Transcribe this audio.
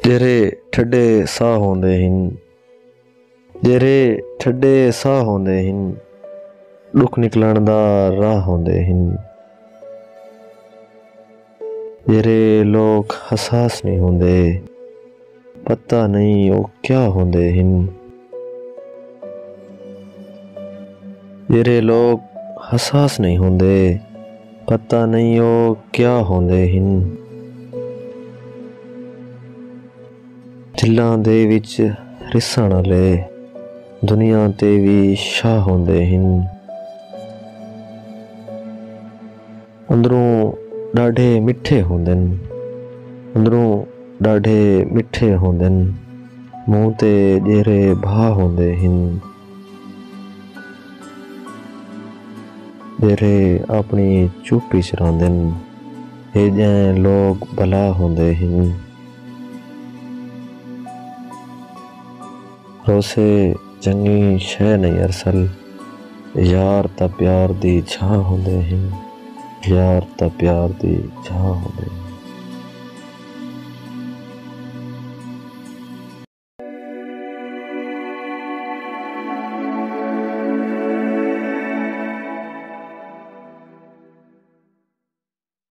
ਜਿਹੜੇ ਠੱਡੇ ਸਾਹ ਹੁੰਦੇ ਹਨ, ਜਿਹੜੇ ਠੱਡੇ ਸਾਹ ਹੁੰਦੇ ਹਨ, ਦੁੱਖ ਨਿਕਲਣ ਦਾ ਰਾਹ ਹੁੰਦੇ ਹਨ। ਜਿਹੜੇ ਲੋਕ ਹਸਾਸ ਨਹੀਂ ਹੁੰਦੇ, ਪਤਾ ਨਹੀਂ ਉਹ ਕਿਆ ਹੁੰਦੇ ਹਨ। ਜਿਹੜੇ ਲੋਕ ਹਸਾਸ ਨਹੀਂ ਹੁੰਦੇ, ਪਤਾ ਨਹੀਂ ਉਹ ਕਿਆ ਹੁੰਦੇ ਹਨ। ਦਿਲਾਂ ਦੇ ਵਿੱਚ ਰਿਸਣ ਵਾਲੇ ਦੁਨੀਆ ਤੇ ਵੀ ਸ਼ਾਹ ਹੁੰਦੇ ਹਨ। ਅੰਦਰੋਂ ਡਾਢੇ ਮਿੱਠੇ ਹੁੰਦੇ ਨੇ, ਅੰਦਰੋਂ ਡਾਢੇ ਮਿੱਠੇ ਹੁੰਦੇ ਨੇ, ਮੂੰਹ ਤੇ ਜਿਹੜੇ ਭਾ ਹੁੰਦੇ ਹਨ। ਜਿਹੜੇ ਆਪਣੀ ਚੁੱਪੀ ਚ ਰਹਿੰਦੇ ਨੇ, ਇਹ ਜਿਹੇ ਲੋਕ ਭਲਾ ਹੁੰਦੇ ਹਨ। ਭਰੋਸੇ ਚੰਗੀ ਸ਼ੈ ਨਹੀਂ ਅਰਸਲ, ਯਾਰ ਤਾਂ ਪਿਆਰ ਦੀ ਛਾਂ ਹੁੰਦੇ ਹਨ, ਯਾਰ ਤਾਂ ਪਿਆਰ ਦੀ ਛਾਂ ਹੁੰਦੇ ਹਨ।